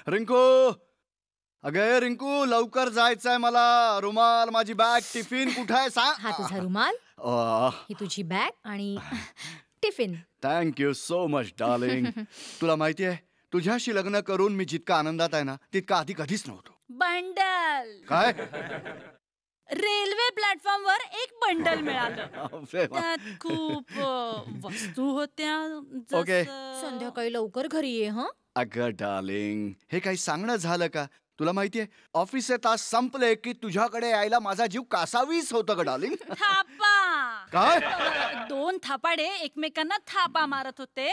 रिंकू, अगं रिंकू, लवकर जायचंय मला. रुमाल, माझी बॅग, टिफिन कुठे आहे सांग. हा तुझा रुमाल, ही तुझी बॅग आणि tiffin. Thank you so much darling. तुला माहिती आहे, तुझ्याशी लग्न करून मी जितका आनंदात आहे ना तितका आधी कधीच नव्हतो. बंडल काय? रेल्वे प्लॅटफॉर्म वर एक बंडल मिळालं. त्यात खूप वस्तू होत्या. ओके. संध्याकाळी लवकर घरी ये. हं अगं डार्लिंग, हे काही सांगणं झालं का? तुला माहितीये, ऑफिसचे तास संपले की तुझ्याकडे यायला माझा जीव कासावीस होतो ग डार्लिंग. थापा. काय? 2 थापाडे एकमेकांना थापा मारत होते.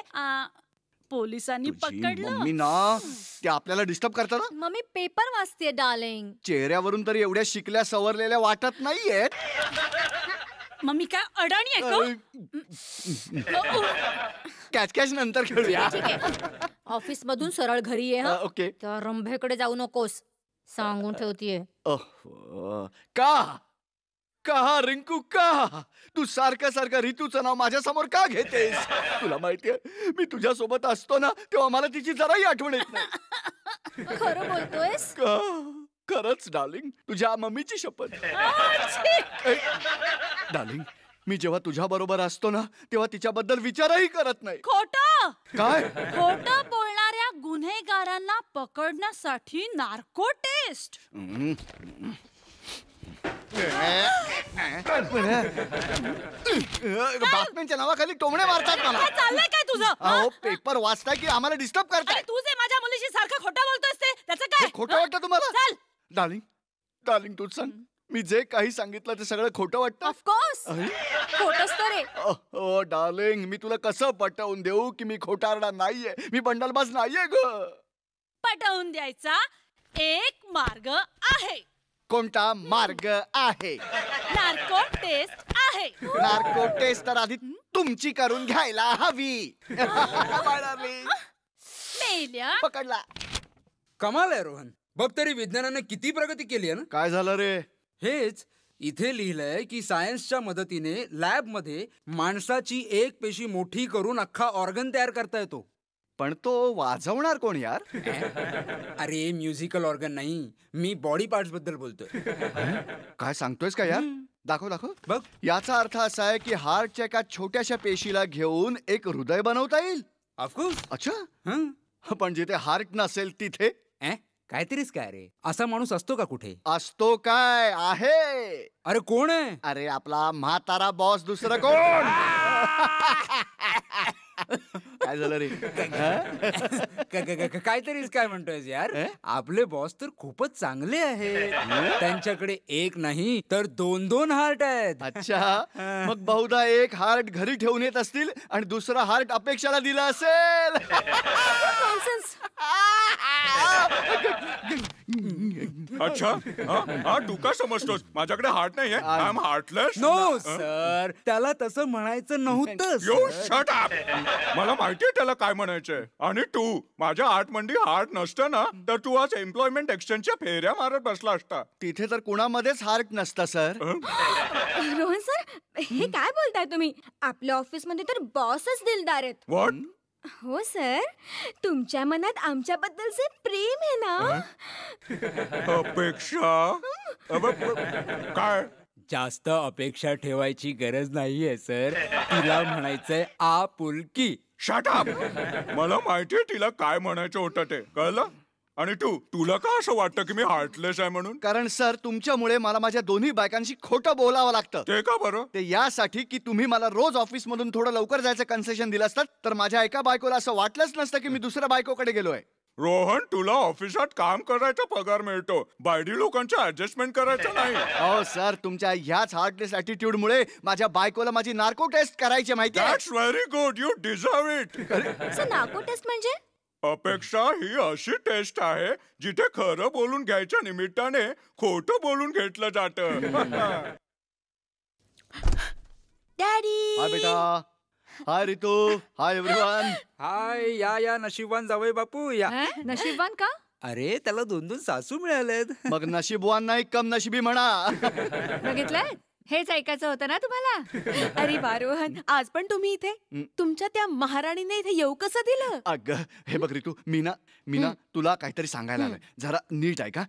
पोलिसांनी पकडलं. मम्मी ना, ते आपल्याला डिस्टर्ब करतात ना. मम्मी पेपर वाचते डार्लिंग. चेहऱ्यावरून तरी एवढ्या शिकल्या सवरलेल्या वाटत नाहीयेत. मम्मी काय अडाणी आहे का? कॅच कॅच नंतर खेळूया. ऑफिस मधून सरळ घरी ये. ओके. त्या रंभेकडे जाऊ नकोस, सांगून ठेवतीये. का का रिंकू, का तू सारखं सारखं ऋतूचं नाव माझ्या समोर का घेतेस? तुला माहितीये, मी तुझ्या सोबत असतो ना तेव्हा मला तिची जराही आठवण येत नाही. खरं बोलतोयस? खरंच डार्लिंग, तुझ्या मम्मीची शपथ. डार्लिंग, मी जेव्हा तुझ्या बरोबर असतो ना तेव्हा तिच्याबद्दल विचारही करत नाही. खोटं. काय? खोटं बोलणाऱ्या गुन्हेगारांना पकडण्यासाठी नार्को टेस्ट. बातम्यांच्या नावाखाली टोमणे मारतात मला. काय चाललंय काय तुझं? अहो, पेपर वाचताय की आम्हाला डिस्टर्ब करताय? तू जे माझ्या मुलीशी सारखं खोटं बोलतोस ते त्याचं काय? खोटं वाटतं तुम्हाला? चल. डार्लिंग, डार्लिंग तूच सांग, मी जे काही सांगितलं ते सगळं खोटं वाटतं? ऑफकोर्स खोटंच तर आहे. ओ डार्लिंग, मी तुला कसं पटवून देऊ की मी खोटारडा नाहीये, मी बंडलबाज नाहीये ग. पटवून द्यायचा एक मार्ग आहे. कोणता मार्ग आहे? नार्को टेस्ट आहे. नार्को टेस्ट तर आधी तुमची करून घ्यायला हवी. मेल्या. पकडला. कमाल आहे रोहन, बघ तरी विज्ञानाने किती प्रगती केली आहे ना. काय झालं रे? हेच इथे लिहिलंय की सायन्सच्या मदतीने लॅब मध्ये माणसाची एक पेशी मोठी करून अख्खा ऑर्गन तयार करता येतो. पण तो वाजवणार कोण यार? अरे म्युझिकल ऑर्गन नाही, मी बॉडी पार्ट्स बद्दल बोलतोय. काय सांगतोयस का यार? दाखव दाखव. बघ, याचा अर्थ असा आहे की हार्टच्या एका छोट्याशा पेशीला घेऊन एक हृदय बनवता येईल. ऑफकोर्स. अच्छा, पण जिथे हार्ट नसेल तिथे? काहीतरीच काय रे, असा माणूस असतो का कुठे? असतो काय? आहे. अरे कोण आहे? अरे आपला म्हातारा बॉस, दुसरं कोण? काय झालं रे? काहीतरीच काय म्हणतोयस यार? आपले बॉस तर खूपच चांगले आहेत. त्यांच्याकडे एक नाही तर 2-2 हार्ट आहेत. अच्छा, मग बहुधा एक हार्ट घरी ठेवून येत असतील आणि दुसरा हार्ट अपेक्षाला दिला असेल. अच्छा हा तू काय समजतोस माझ्याकडे हार्ट नाहीये I am heartless no sir, त्याला तसं म्हणायचं नव्हतं यू sir. Shut up. मला माहितीये त्याला काय म्हणायचंय. आणि तू माझ्या हार्ट मंडी हार्ट नसतं ना तर तू आज एम्प्लॉयमेंट एक्सचेंजच्या फेऱ्या मारत बसला असता. तिथे तर कुणामध्येच हार्ट नसता सर. रोहन सर, हे काय बोलताय तुम्ही? आपल्या ऑफिसमध्ये तर बॉसच दिलदार आहेत. व्हॉट? हो सर, तुमच्या मनात आमच्याबद्दलचे प्रेम आहे ना? अपेक्षा काय? जास्त अपेक्षा ठेवायची गरज नाहीये सर. तिला म्हणायचंय आपुलकी. Shut up. मला माहितीये तिला काय म्हणायचं होतं ते कळलं. आणि तुला का असं वाटतं की मी हार्टलेस आहे म्हणून? कारण सर तुमच्यामुळे मला माझ्या दोन्ही बायकांशी खोटं बोलावं लागतं. ते का बरं? ते यासाठी की तुम्ही मला रोज ऑफिस मधून थोडं लवकर जायचं कन्सेशन दिलं असतं तर माझ्या एका बायकोला असं वाटलंच नसतं की मी दुसऱ्या बायकोकडे गेलोय. रोहन, तुला ऑफिसात काम करायचा पगार मिळतो, बायडी लोकांचं ऍडजस्टमेंट करायचं नाही. हो सर, तुमच्या ह्याच हार्टलेस ऍटिट्यूड मुळे माझ्या बायकोला माझी नार्को टेस्ट करायची माहिती आहे. That's very good. You deserve it. Sir, narco test म्हणजे? अपेक्षा ही अशी टेस्ट आहे जिथे खरं बोलून घ्यायच्या निमित्ताने खोटं बोलून घेतलं जातं. डॅडी. हाय बेटा. हाय रितू. Hi everyone. हाय, या नशीबवान जावई बापू या. नशीबवान का? अरे त्याला 2 सासू मिळालेत. मग नशीबवान नाही कम नशिबी म्हणा. बघितलंय? हेच ऐकायचं होतं ना तुम्हाला? अरे वा रोहन, आज पण तुम्ही इथे? तुमच्या त्या महाराणीने इथे येऊ कसं दिलं? अगं हे बघ रितू, मीना तुला काहीतरी सांगायला आलंय. जरा नीट ऐका.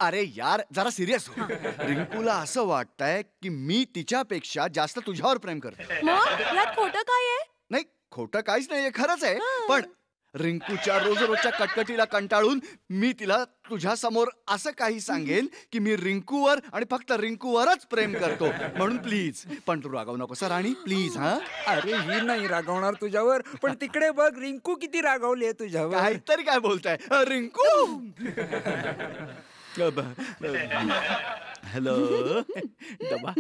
अरे यार जरा सिरियस हो. रिंकूला असं वाटतंय की मी तिच्यापेक्षा जास्त तुझ्यावर प्रेम करतो. मग यात खोटं काय आहे? नाही खोटं काहीच नाहीये, खरंच आहे. पण रिंकूच्या रोजच्या कटकटीला कंटाळून मी तिला तुझ्या समोर असं काही सांगेन की मी रिंकूवर आणि फक्त रिंकूवरच प्रेम करतो. म्हणून प्लीज. पण तू रागावू नको सर. आणि प्लीज. हा अरे ही नाही रागवणार तुझ्यावर, पण तिकडे बघ रिंकू किती रागावली आहे तुझ्यावर. काहीतरी काय बोलताय रिंकू. हॅलो डबा.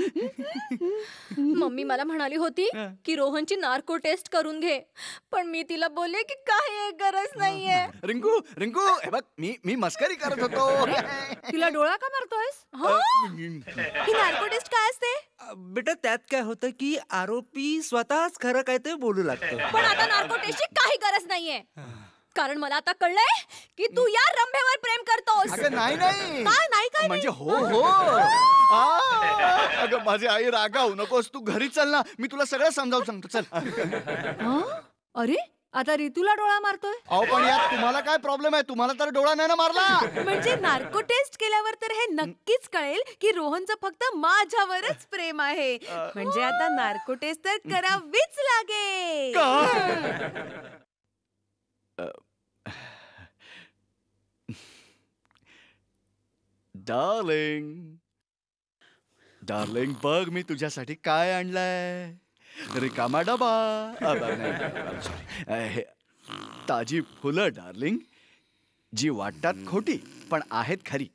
मम्मी मला म्हणाली होती की रोहनची नार्को टेस्ट करून घे, पण मी तिला बोलले की काही गरज नाहीये. रिंकू हे बघ मी मस्करी करत होतो. तिला डोळा का मारतोयस? ही नार्को टेस्ट काय असते? बेटा त्यात काय होतं की आरोपी स्वतःच खरं काय ते बोलू लागतो. पण आता नार्को टेस्टची काही गरज नाहीये, कारण मला आता कळलंय की तू या रंभेवर प्रेम करतोस. अगं नाही काय नाही काय म्हणजे हो अगं माझी आई रागावू नकोस. तू घरी चल ना, मी तुला सगळं समजावून सांगतो. चल. अरे आता रितूला डोळा मारतोय? अहो पण यात तुम्हाला काय प्रॉब्लेम आहे? तुम्हाला तर डोळा नाही ना मारला. म्हणजे नार्को टेस्ट केल्यावर तर हे नक्कीच कळेल की रोहनचं फक्त माझ्यावरच प्रेम आहे. म्हणजे आता नार्को टेस्ट तर करावीच लागेल. डार्लिंग बघ मी तुझ्यासाठी काय आणलंय. रिकामा डबा. सॉरी. ताजी फुलं डार्लिंग, जी वाटतात खोटी पण आहेत खरी.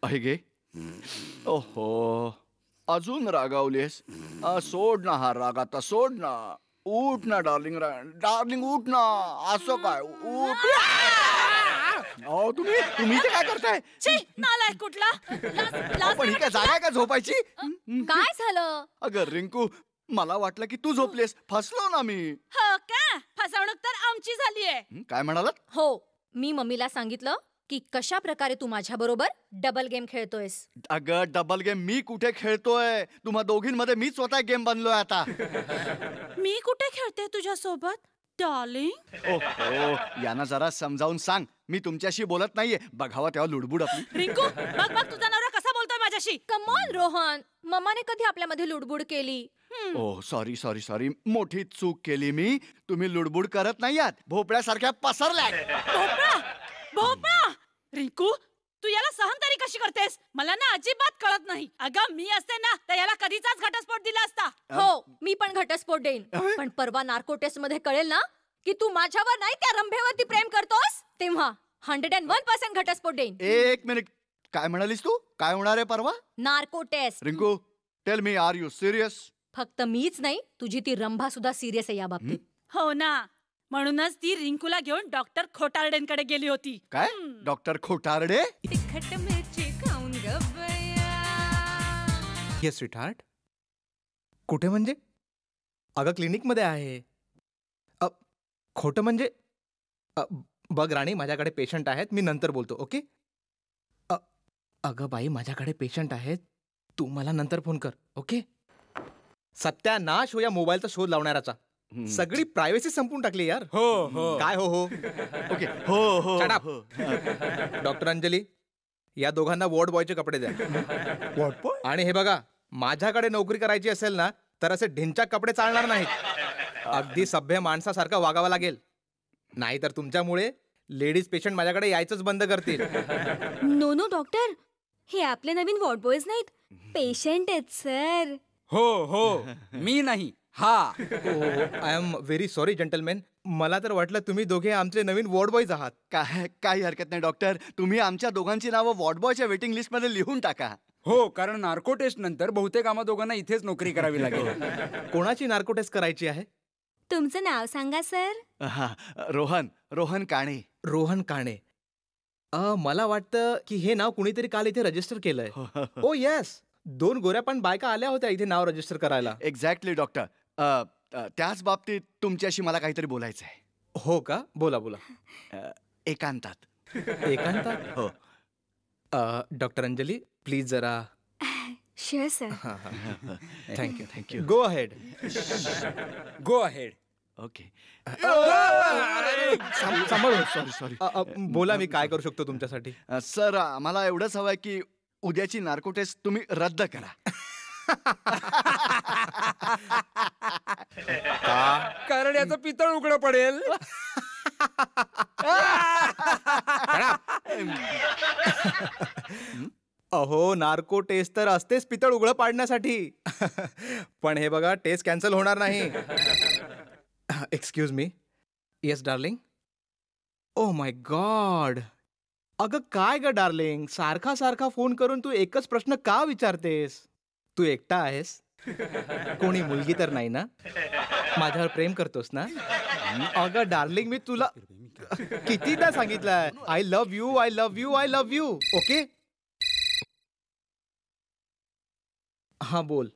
आहे गे. ओहो अजून रागावलीस. सोड ना हा राग आता, सोड ना. उठ ना डार्लिंग. डार्लिंग उठ ना. असं काय उठ. तुम्ही इथे काय करताय? नालायक कुठला. पण ही काय जागा आहे का झोपायची? काय झालं? अगं रिंकू मला वाटलं की तू झोपलेस. फसलो ना मी. हो का? फसवणूक तर आमची झालीये. काय म्हणालात? हो, मी मम्मीला सांगितलं की कशा प्रकारे तू माझ्या बरोबर डबल गेम खेळतोयस. अगं डबल गेम मी कुठे खेळतोय? तुम्हा दोघींमध्ये मी स्वतः गेम बनलोय आता. मी कुठे खेळते तुझ्या सोबत डार्लिंग? ओहो यांना जरा समजावून सांग. मी तुमच्याशी बोलत नाहीये. बघावा तेव्हा लुडबुड आपली. रिंकू बघ बघ तुझा नवरा कसा बोलतोय माझ्याशी. कम ऑन रोहन, मम्माने कधी आपल्यामध्ये लुडबुड केली? Oh sorry. मोठी चूक केली मी. तुम्ही लुडबुड करत नाही आहात. भोपळ्यासारख्या पसरल्या. भोपळा. रिंकू तू याला सहन तरी कशी करतेस? मला ना अजिबात कळत नाही. अगं मी असते ना तर याला कधीचाच घटस्फोट दिला असता. हो, मी पण घटस्फोट देईन. पण परवा नार्को टेस्ट मध्ये कळेल ना की तू माझ्यावर नाही त्या रंभेवरती प्रेम करतोस, तेव्हा 101% घटस्फोट देईन. एक मिनिट. काय म्हणालीस तू? काय होणार आहे परवा? Narco test. Rinku tell me, are you serious? फक्त मीच नाही, तुझी ती रंभा सुद्धा सिरियस आहे या बाबतीत. हो ना, म्हणूनच ती रिंकूला घेऊन डॉक्टर खोटारडेंकडे गेली होती. काय? डॉक्टर खोटारडे? ती तिखट मिरची खाऊन गबया. Yes sweetheart. कुठे म्हणजे? अगं क्लिनिकमध्ये आहे. खोटं म्हणजे? बघ राणी, माझ्याकडे पेशंट आहेत, मी नंतर बोलतो. ओके? अगं बाई, माझ्याकडे पेशंट आहेत, तू मला नंतर फोन कर. ओके? सत्यानाश हो या मोबाईलचा शोध लावणाऱ्याचा. सगळी प्रायव्हसी संपून टाकली यार. हो हो. काय हो हो? ओके हो हो Shut up. हो. डॉक्टर अंजली, या दोघांना वॉर्ड बॉयचे कपडे द्या. What boy? आणि हे बघा, माझ्याकडे नोकरी करायची असेल ना, तर असे ढिंचाक कपडे चालणार नाहीत. अगदी सभ्य माणसासारखं वागावं लागेल. नाहीतर तुमच्यामुळे लेडीज पेशंट माझ्याकडे यायचंच बंद करतील. नो नो डॉक्टर, हे आपले नवीन वॉर्ड बॉयज नाहीत, पेशंट आहेत सर. हो हो. मी नाही, हा. I am very sorry gentleman. मला तर वाटलं तुम्ही दोघे आमचे नवीन वॉर्ड बॉयज आहात. काही हरकत नाही डॉक्टर. तुम्ही आमच्या दोघांची नावं वॉर्डबॉयच्या वेटिंग लिस्ट मध्ये लिहून टाका. हो, कारण नार्को टेस्ट नंतर बहुतेक आम्हा दोघांना इथेच नोकरी करावी लागेल. कोणाची नार्को टेस्ट करायची आहे? तुमचं नाव सांगा सर. हा, रोहन काणे. रोहन काणे. मला वाटतं की हे नाव कुणीतरी काल इथे रजिस्टर केलंय. ओ येस, 2 गोऱ्या पण बायका आल्या होत्या इथे नाव रजिस्टर करायला. Exactly doctor. त्याच बाबतीत तुमच्याशी मला काहीतरी बोलायचं आहे. हो का? बोला बोला. एकांतात. एकांतात? हो. डॉक्टर अंजली, प्लीज जरा. Sure sir. Thank you. Thank you. Go ahead. Go ahead. Okay. सांभाळून. सॉरी. बोला, मी काय करू शकतो तुमच्यासाठी? सर, आम्हाला एवढंच हवंय की उद्याची नार्को टेस्ट तुम्ही रद्द करा. कारण याचं पितळ उघडं पडेल. अहो, नार्को टेस्ट तर असतेच पितळ उघडं पाडण्यासाठी. पण हे बघा, टेस्ट कॅन्सल होणार नाही. Excuse me. Yes darling. O my God. अगं काय ग डार्लिंग, सारखा सारखा फोन करून तू एकच प्रश्न का विचारतेस? तू एकटा आहेस? कोणी मुलगी तर नाही ना? माझ्यावर प्रेम करतोस ना? अगं डार्लिंग, मी तुला कितीदा सांगितलंय, I love you, I love you, I love you. Okay? हा बोल.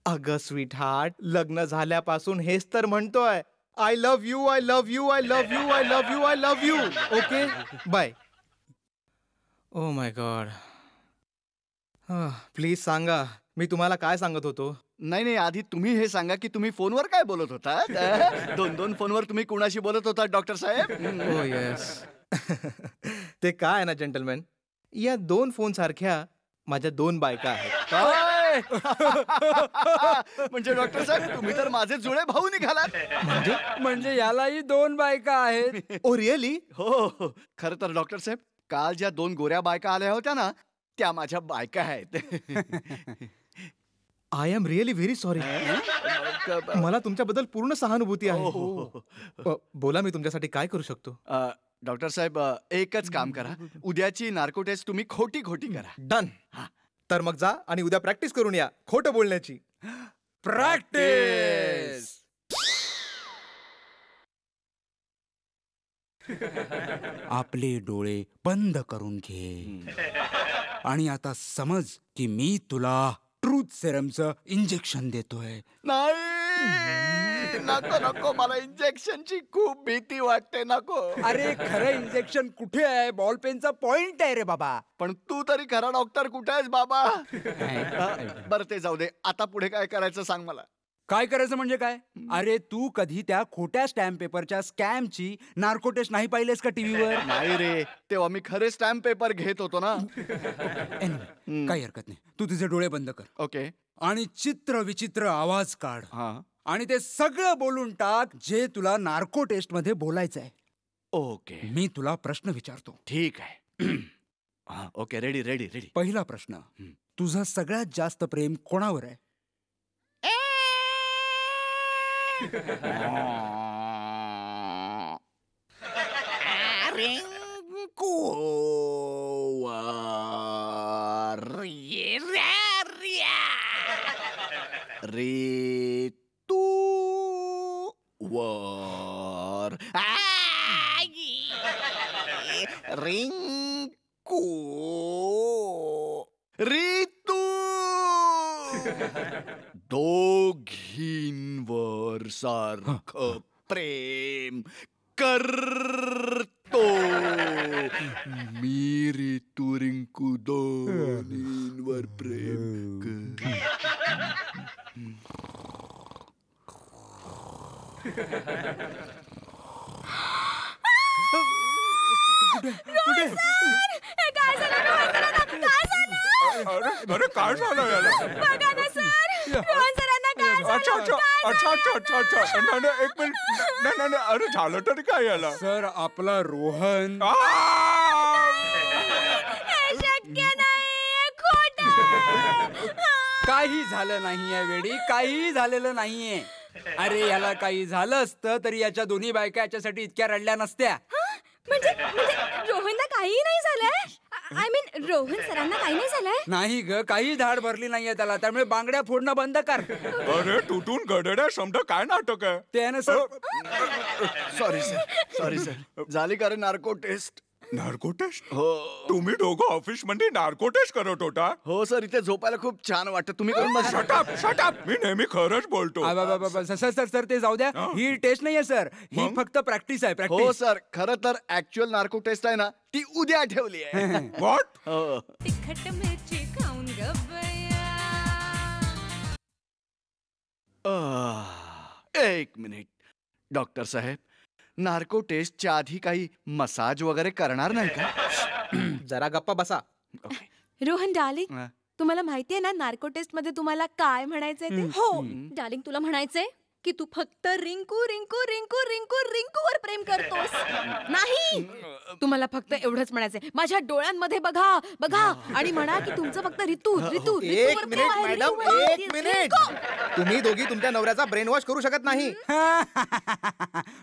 अगं स्वीट हार्ट, लग्न झाल्यापासून हेच तर म्हणतोय, I love you, I love you, I love you, I love you, I love you. Okay bye. Oh my god. Please सांगा, मी तुम्हाला काय सांगत होतो? नाही, आधी तुम्ही हे सांगा की तुम्ही फोनवर काय बोलत होता. 2 फोनवर तुम्ही कुणाशी बोलत होता डॉक्टर साहेब? ओ येस. ते काय आहे ना जंटलमॅन, या 2 फोन सारख्या माझ्या 2 बायका आहेत. काय? म्हणजे डॉक्टर साहेब, तुम्ही तर माझे जुळे भाऊ निघालात. म्हणजे यालाही 2 बायका आहेत. Oh really? हो. खरं तर डॉक्टर साहेब, काल ज्या 2 गोऱ्या बायका आल्या होत्या ना, त्या माझ्या बायका आहेत. I am really very sorry. मला तुमच्याबद्दल पूर्ण सहानुभूती आहे. बोला, मी तुमच्यासाठी काय करू शकतो? डॉक्टर साहेब, एकच काम करा. उद्याची नार्को टेस्ट तुम्ही खोटी करा. डन. तर मग जा आणि उद्या प्रॅक्टिस करून या खोटं बोलण्याची. प्रॅक्टिस. आपले डोळे बंद करून घे आणि आता समज की मी तुला ट्रूथ सेरमचं इंजेक्शन देतोय. नाही, नको, मला इंजेक्शनची खूप भीती वाटते. नको. अरे खरं इंजेक्शन कुठे आहे? बॉल पेनचा पॉइंट आहे रे बाबा. पण तू तरी खरा डॉक्टर कुठे आहेस बाबा? बरं, ते जाऊ दे. आता पुढे काय करायचं सांग मला. काय करायचं म्हणजे काय? अरे तू कधी त्या खोट्या स्टॅम्प पेपरच्या स्कॅमची नार्को टेस्ट नाही पाहिलेस का टीव्हीवर? नाही रे, तेव्हा मी खरे स्टॅम्प पेपर घेत होतो ना. काही हरकत नाही, तू तुझे डोळे बंद कर. ओके. आणि चित्र विचित्र आवाज काढ. हा. आणि ते सगळं बोलून टाक जे तुला नार्को टेस्ट मध्ये बोलायचं आहे. ओके. मी तुला प्रश्न विचारतो. ठीक आहे. Okay, ready. पहिला प्रश्न, तुझं सगळ्यात जास्त प्रेम कोणावर आहे? रे तू वर रिंकू रितू दोघींवर सारखं प्रेम करतो मी. रितू रिंकू दोन्हींवर प्रेम अरे काय झालं याला? अच्छा अच्छा अच्छा अच्छा अच्छा अच्छा नाही नाही, एक मिनिट नाही नाही नाही, अरे झालं तरी काय याला? सर आपला रोहन काही झालं नाहीये वेडी, काही झालेलं नाहीये. अरे याला काही झालं असतं तरी याच्या दोन्ही बायका याच्यासाठी इतक्या रडल्या नसत्या. म्हणजे रोहनला काहीही नाही झालंय. आय मीन रोहन सरांना काही नाही झालंय. नाही ग, काही धाड भरली नाहीये त्याला, त्यामुळे बांगड्या फोडणं बंद कर. अरे तुटून गडड्या समज काय नाटक आहे? ते आहे ना सर. सॉरी सर झाली का रे नार्को टेस्ट? Narco test? हो तुम्ही दोघं ऑफिस मध्ये नार्को टेस्ट करत होता? हो सर, इथे झोपायला खूप छान वाटतं. तुम्ही करून बघा. शट अप मी नेहमी खरंच बोलतो. सर ते जाऊ द्या. ही टेस्ट नाहीये सर, ही मग? फक्त प्रॅक्टिस आहे. हो प्रॅक्टिस. सर, खरं तर ऍक्च्युअल नार्को टेस्ट आहे ना ती उद्या ठेवली आहे. व्हॉट? हो. तिखट मिरची खाऊन एक मिनिट डॉक्टर साहेब, नार्को टेस्टच्या आधी काही मसाज वगैरे करणार नाही का? जरा गप्पा बसा. रोहन डार्लिंग, हा. तुम्हाला माहितीये ना नार्को टेस्ट मध्ये तुम्हाला काय म्हणायचंय ते? हो डार्लिंग, तुला म्हणायचंय की तू फक्त रिंकू रिंकू रिंकू रिंकू रिंकूवर प्रेम करतोस. नाही, तुम्हाला फक्त एवढंच म्हणायचंय. माझ्या डोळ्यांमध्ये बघा बघा आणि म्हणा की तुमचं फक्त ऋतू ऋतू एक मिनिट मॅडम, एक मिनिट. तुम्ही दोघी तुमच्या नवऱ्याचा ब्रेन वॉश करू शकत नाही.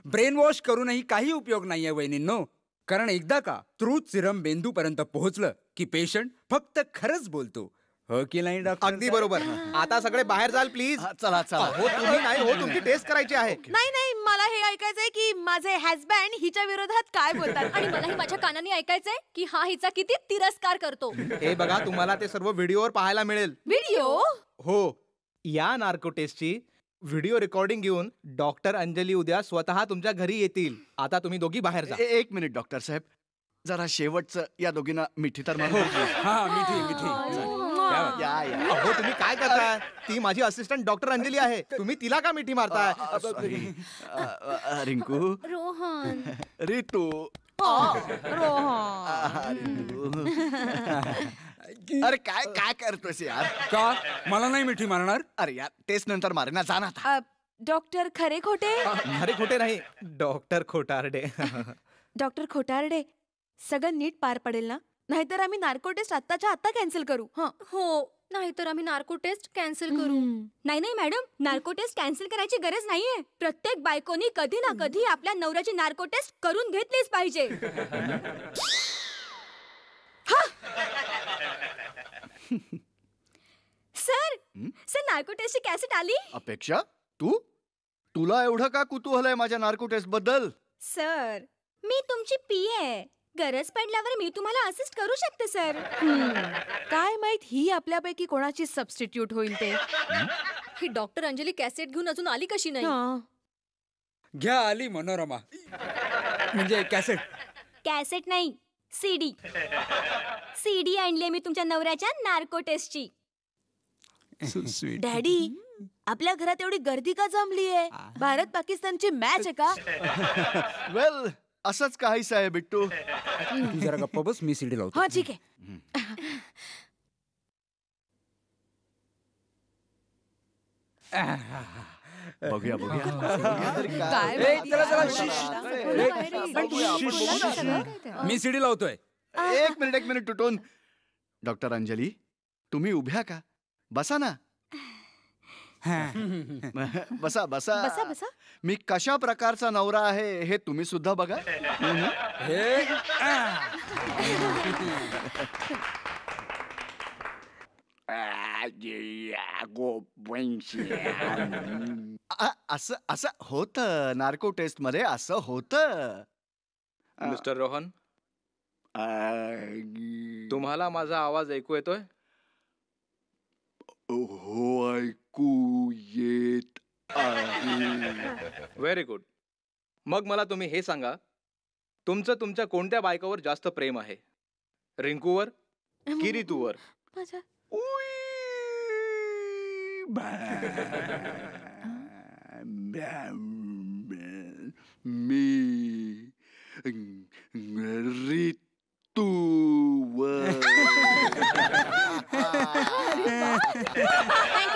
ब्रेन वॉश करूनही काही उपयोग नाहीये वहिनींनो. कारण एकदा का ट्रूथ सिरम मेंदू पर्यंत पोहोचलं की पेशंट फक्त खरंच बोलतो. हो की नाही डॉक्टर? अगदी बरोबर. आता सगळे बाहेर जाल प्लीज. हा, चला चला. हो तुम्ही नाही हो, तुमची टेस्ट करायची आहे. नाही नाही, मला हे ऐकायचंय की माझे हजबंड हिच्या विरोधात काय बोलतात. आणि मलाही माझ्या कानाने ऐकायचंय की हा हिचा किती तिरस्कार करतो. हे बघा, तुम्हाला ते सर्व व्हिडिओवर पाहायला मिळेल. व्हिडिओ? हो, या नार्को टेस्टची व्हिडिओ रेकॉर्डिंग घेऊन डॉक्टर अंजली उद्या स्वतः तुमच्या घरी येतील. आता तुम्ही दोघी बाहेर जा. एक मिनिट डॉक्टर साहेब, जरा शेवटचं या दोघींना मिठी तर मारू. हा मिठी मिठी. या या. अहो तुम्ही काय करताय? ती माझी असिस्टंट डॉक्टर अंजली आहे. तुम्ही तिला का मिठी मारताय? Sorry. रिंकू, रोहन रितू, अरे काय काय करतोस यार? का मला नाही मिठी मारणार? अरे यार, टेस्ट नंतर मारे ना, जा ना आता. डॉक्टर खरे खोटे? अरे खोटे नाही, डॉक्टर खोटारडे. डॉक्टर खोटारडे, सगळं नीट पार पडेल ना? नाहीतर आम्ही नार्को टेस्ट आत्ताच्या आत्ता कॅन्सल करू. हो, नाहीतर आम्ही नार्को टेस्ट कॅन्सल करू. नाही नाही मॅडम, नार्को टेस्ट कॅन्सल करायची गरज नाहीये. प्रत्येक बायकोनी कधी ना कधी आपल्या नवऱ्याची नार्को टेस्ट करून घेतलीच पाहिजे. सर सर नार्को टेस्टची कॅसेट आली. अपेक्षा, तुला एवढं का कुतूहल आहे माझ्या नार्को टेस्ट बद्दल? सर मी तुमची पीए, गरज पडल्यावर मी तुम्हाला असिस्ट करू शकते सर. काय माहित ही आपल्यापैकी कोणाची सबस्टिट्यूट होईल ते. ही डॉक्टर अंजली कॅसेट घेऊन अजून आली कशी नाही? घ्या आली मनोरमा. म्हणजे कॅसेट. कॅसेट नाही, सीडी. सीडी आणली मी तुमच्या नवऱ्याच्या नार्को टेस्टची. डॅडी, आपल्या घरात एवढी गर्दी का जमली आहे? भारत पाकिस्तानची मॅच आहे का? वेल, असंच काहीच आहे बिट्टू. तू जरा गप्पा बस, मी सीडी लावतो. हा ठीक आहे. बघूया बघूया. काय ए, चला, चला, माहिती? मी सीडी लावतोय. एक मिनिट तुटून. डॉक्टर अंजली, तुम्ही उभ्या का? बसा ना. बसा बसा बसा बसा. मी कशा प्रकारचा नवरा आहे हे तुम्ही सुद्धा बघा. असं असं होतं नार्को टेस्ट मध्ये, असं होतं. मिस्टर रोहन, तुम्हाला माझा आवाज ऐकू येतोय? हो ऐकू येत आहे. Very good. मग मला तुम्ही हे सांगा, तुमचं तुमच्या कोणत्या बायकोवर जास्त प्रेम आहे? रिंकूवर की रितूवर? माझ्या मी ऋतूवर.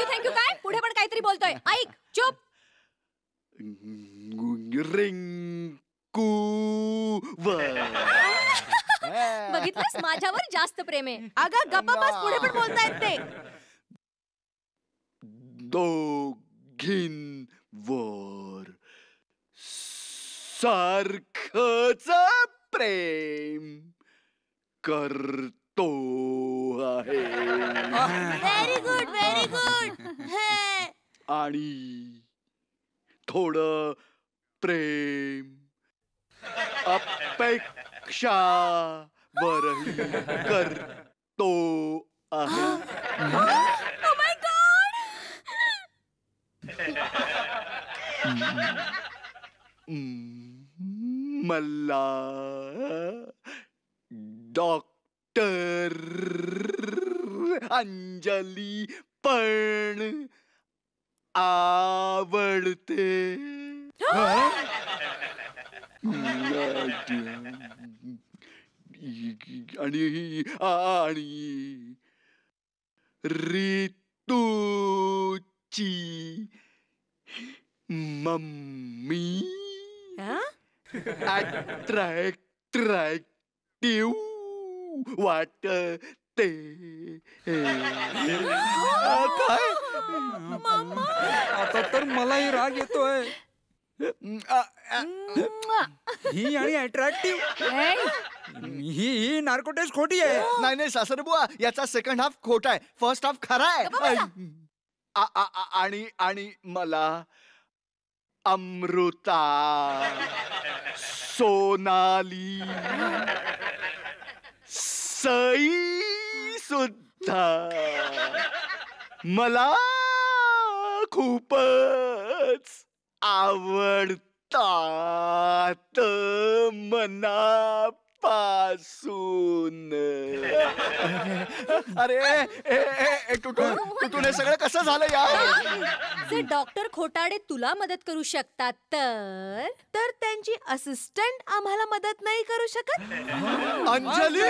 थँक्यू काय पुढे पण काहीतरी बोलतोय. ऐक चुप. रिंकूवर. बघितलंस माझ्यावर जास्त प्रेम आहे. अगं गप्पा बस, पुढे पण बोलतायत ते. दोघींवर सारखंच प्रेम करतो आहे. Very good, very good. आणि थोडं प्रेम अपेक्षावरही करतो आहे. Oh my God! मला डॉक्टर अंजली पण आवडते. आणि ऋतूची मम्मी अट्रॅक्टिव्ह वाटते. काय आता तर मलाही राग येतोय. ही आणि अट्रॅक्टिव्ह ही नार्कोटेस्ट खोटी आहे. नाही नाही सासरबुवा, याचा सेकंड हाफ खोटा आहे, फर्स्ट हाफ खरा आहे. आणि मला अमृता, सोनाली, सई सुद्धा मला खूपच आवडतात मनापासून. अरे तुटून हे सगळं कसं झालं यार? जर डॉक्टर खोटाडे तुला मदत करू शकतात तर त्यांची असिस्टंट आम्हाला मदत नाही करू शकत? अंजली